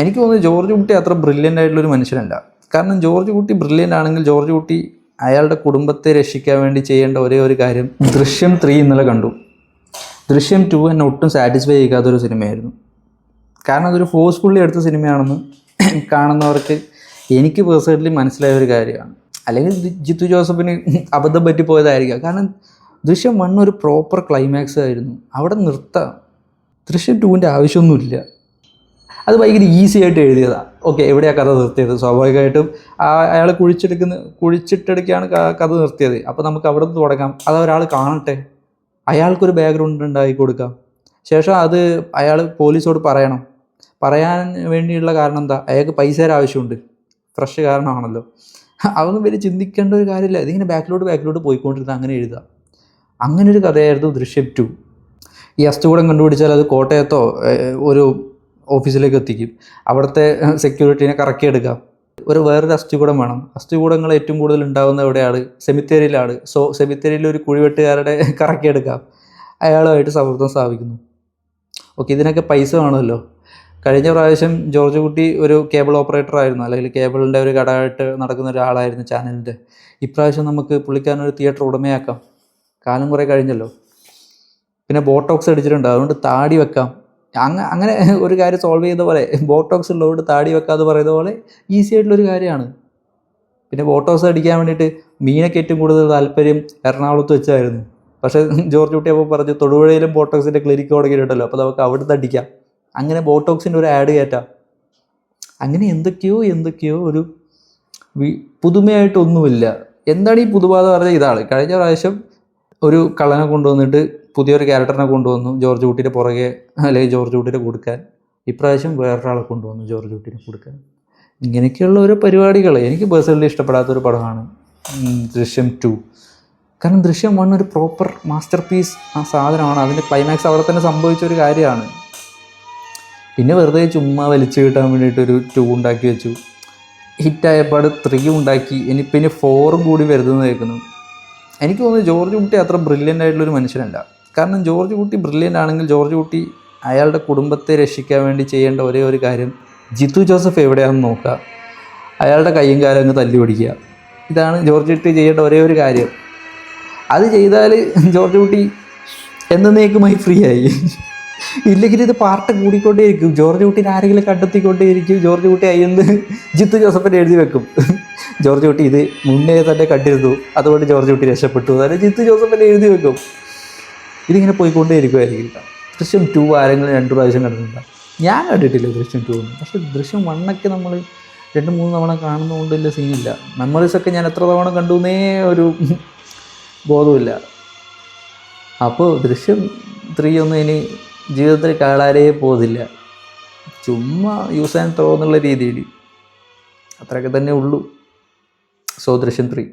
എനിക്ക് തോന്നുന്നു ജോർജ് കുട്ടി അത്ര ബ്രില്യൻ്റ് ആയിട്ടുള്ളൊരു മനുഷ്യനല്ല. കാരണം ജോർജ് കുട്ടി ബ്രില്യൻ്റ് ആണെങ്കിൽ ജോർജ് കുട്ടി അയാളുടെ കുടുംബത്തെ രക്ഷിക്കാൻ വേണ്ടി ചെയ്യേണ്ട ഒരേ ഒരു കാര്യം, ദൃശ്യം 3 ഇന്നലെ കണ്ടു. ദൃശ്യം 2 എന്നെ ഒട്ടും സാറ്റിസ്ഫൈ ചെയ്യാത്തൊരു സിനിമയായിരുന്നു. കാരണം അതൊരു ഫോഴ്സ്ഫുള്ളി എടുത്ത സിനിമയാണെന്ന് കാണുന്നവർക്ക് എനിക്ക് പേഴ്സണലി മനസ്സിലായ ഒരു കാര്യമാണ്. അല്ലെങ്കിൽ ജിത്തു ജോസഫിന് അബദ്ധം പറ്റിപ്പോയതായിരിക്കാം. കാരണം ദൃശ്യം 1 ഒരു പ്രോപ്പർ ക്ലൈമാക്സ് ആയിരുന്നു, അവിടെ നിർത്താം. ദൃശ്യം 2ൻ്റെ ആവശ്യമൊന്നുമില്ല. അത് ഭയങ്കര ഈസി ആയിട്ട് എഴുതിയതാണ്. ഓക്കെ, എവിടെയാണ് കഥ നിർത്തിയത്? സ്വാഭാവികമായിട്ടും അയാൾ കുഴിച്ചിട്ടെടുക്കുകയാണ് കഥ നിർത്തിയത്. അപ്പോൾ നമുക്ക് അവിടെ നിന്ന് തുടങ്ങാം. അത് ഒരാൾ കാണട്ടെ, അയാൾക്കൊരു ബാക്ക്ഗ്രൗണ്ട് ഉണ്ടാക്കി കൊടുക്കാം. ശേഷം അത് അയാൾ പോലീസോട് പറയാൻ വേണ്ടിയുള്ള കാരണം എന്താ? അയാൾക്ക് പൈസയുടെ ആവശ്യമുണ്ട്, ഫ്രഷ് കാരണമാണല്ലോ. അതൊന്നും വലിയ ചിന്തിക്കേണ്ട ഒരു കാര്യമില്ല. ഇതിങ്ങനെ ബാക്കിലോട്ട് പോയിക്കൊണ്ടിരുന്നത് അങ്ങനെ എഴുതുക. അങ്ങനെ ഒരു കഥയായിരുന്നു ദൃശ്യം 2. ഈ അസ്ഥികൂടം കണ്ടുപിടിച്ചാൽ അത് കോട്ടയത്തോ ഒരു ഓഫീസിലേക്ക് എത്തിക്കും. അവിടുത്തെ സെക്യൂരിറ്റീനെ കറക്കിയെടുക്കാം. വേറൊരു അസ്ഥികൂടം വേണം. അസ്ഥികൂടങ്ങൾ ഏറ്റവും കൂടുതൽ ഉണ്ടാകുന്ന എവിടെയാണ്? സെമിത്തേരിയിലാണ്. സോ സെമിത്തേരിയിൽ ഒരു കുഴിവെട്ടുകാരുടെ കറക്കിയെടുക്കാം. അയാളുമായിട്ട് സൗഹൃദം സ്ഥാപിക്കുന്നു. ഓക്കെ, ഇതിനൊക്കെ പൈസ വേണമല്ലോ. കഴിഞ്ഞ പ്രാവശ്യം ജോർജ് കുട്ടി ഒരു കേബിൾ ഓപ്പറേറ്റർ ആയിരുന്നു, അല്ലെങ്കിൽ കേബിളിൻ്റെ ഒരു കടമായിട്ട് നടക്കുന്ന ഒരാളായിരുന്നു ചാനലിൻ്റെ. ഇപ്രാവശ്യം നമുക്ക് പുള്ളിക്കാരനൊരു തിയേറ്റർ ഉടമയാക്കാം. കാലം കുറേ കഴിഞ്ഞല്ലോ. പിന്നെ ബോട്ടോക്സ് അടിച്ചിട്ടുണ്ട്, അതുകൊണ്ട് താടി വെക്കാം. അങ്ങനെ ഒരു കാര്യം സോൾവ് ചെയ്ത പോലെ, ബോട്ടോക്സ് ഉള്ളതുകൊണ്ട് താടി വെക്കാതെ പറയുന്ന പോലെ ഈസി ആയിട്ടുള്ളൊരു കാര്യമാണ്. പിന്നെ ബോട്ടോക്സ് അടിക്കാൻ വേണ്ടിയിട്ട് മീനൊക്കെ ഏറ്റവും കൂടുതൽ താല്പര്യം എറണാകുളത്ത് വെച്ചായിരുന്നു. പക്ഷേ ജോർജ് കുട്ടി അപ്പോൾ പറഞ്ഞു തൊടുപുഴയിലും ബോട്ടോക്സിൻ്റെ ക്ലിനിക്ക് തുടങ്ങിയിട്ടുണ്ടല്ലോ, അപ്പോൾ നമുക്ക് അവിടുന്ന് അടിക്കാം. അങ്ങനെ ബോട്ടോക്സിൻ്റെ ഒരു ആഡ് കയറ്റാം. അങ്ങനെ എന്തൊക്കെയോ ഒരു പുതുമയായിട്ടൊന്നുമില്ല. എന്താണ് ഈ പുതുമ എന്ന് പറഞ്ഞാൽ ഇതാണ്. കഴിഞ്ഞ പ്രാവശ്യം ഒരു കള്ളനെ കൊണ്ടുവന്നിട്ട് പുതിയൊരു ക്യാരക്ടറിനെ കൊണ്ടുവന്നു ജോർജ് കുട്ടീൻ്റെ പുറകെ, അല്ലെങ്കിൽ ജോർജ് കുട്ടീനെ കൊടുക്കാൻ. ഇപ്രാവശ്യം വേറൊരാളെ കൊണ്ടുവന്നു ജോർജ് കുട്ടീനെ കൊടുക്കാൻ. ഇങ്ങനെയൊക്കെയുള്ള ഓരോ പരിപാടികൾ എനിക്ക് പേഴ്സണലി ഇഷ്ടപ്പെടാത്തൊരു പടമാണ് ദൃശ്യം 2. കാരണം ദൃശ്യം 1 ഒരു പ്രോപ്പർ മാസ്റ്റർ പീസ് ആ സാധനമാണ്. അതിൻ്റെ ക്ലൈമാക്സ് അവിടെ തന്നെ സംഭവിച്ചൊരു കാര്യമാണ്. പിന്നെ വെറുതെ ചുമ്മാ വലിച്ചു കിട്ടാൻ വേണ്ടിയിട്ടൊരു 2 ഉണ്ടാക്കി വെച്ചു. ഹിറ്റായപ്പോൾ 3 ഉണ്ടാക്കി. ഇനി 4 കൂടി വരുന്നത് കേൾക്കുന്നു. എനിക്ക് തോന്നുന്നു ജോർജ് കുട്ടി അത്ര ബ്രില്യൻ്റ് ആയിട്ടുള്ളൊരു മനുഷ്യനല്ല. കാരണം ജോർജ് കുട്ടി ബ്രില്യൻ്റ് ആണെങ്കിൽ ജോർജ് കുട്ടി അയാളുടെ കുടുംബത്തെ രക്ഷിക്കാൻ വേണ്ടി ചെയ്യേണ്ട ഒരേ ഒരു കാര്യം, ജിത്തു ജോസഫ് എവിടെയാണെന്ന് നോക്കുക, അയാളുടെ കയ്യും കാലും അങ്ങ് തല്ലി പിടിക്കുക. ഇതാണ് ജോർജ് കുട്ടി ചെയ്യേണ്ട ഒരേ ഒരു കാര്യം. അത് ചെയ്താൽ ജോർജ് കുട്ടി എന്നേക്കുമായി ഫ്രീ ആയി. ഇല്ലെങ്കിൽ ഇത് പാർട്ട് കൂടിക്കൊണ്ടേയിരിക്കും. ജോർജ് കുട്ടീനെ ആരെങ്കിലും കണ്ടെത്തിക്കൊണ്ടേയിരിക്കും. ജോർജ് കുട്ടി അയ്യെന്ന് ജിത്തു ജോസഫിനെ എഴുതി വെക്കും. ജോർജ് കുട്ടി ഇത് മുന്നേ തന്നെ കണ്ടിരുന്നു, അതുകൊണ്ട് ജോർജ് കുട്ടി രക്ഷപ്പെട്ടു, അതായത് ജിത്തു ജോസഫിനെ എഴുതി വെക്കും. ഇതിങ്ങനെ പോയിക്കൊണ്ടേയിരിക്കുമായിരിക്കും. ദൃശ്യം 2 ആരെങ്കിലും 2 പ്രാവശ്യം കണ്ടിട്ടുണ്ടാകും. ഞാൻ കണ്ടിട്ടില്ല ദൃശ്യം 2 ഒന്നും. പക്ഷേ ദൃശ്യം 1 നമ്മൾ 2-3 തവണ കാണുന്നതുകൊണ്ടില്ല സീനില്ല. മെമ്മറീസൊക്കെ ഞാൻ എത്ര തവണ കണ്ടു എന്നേ ഒരു ബോധമില്ല. അപ്പോൾ ദൃശ്യം 3 ഒന്നും ഇനി ജീവിതത്തിൽ കാണാനേ പോകുന്നില്ല. ചുമ്മാ യൂസ് ആൻഡ് ത്രോ എന്നുള്ള രീതിയിൽ അത്രയൊക്കെ തന്നെ ഉള്ളൂ. സോ ദൃശ്യം 3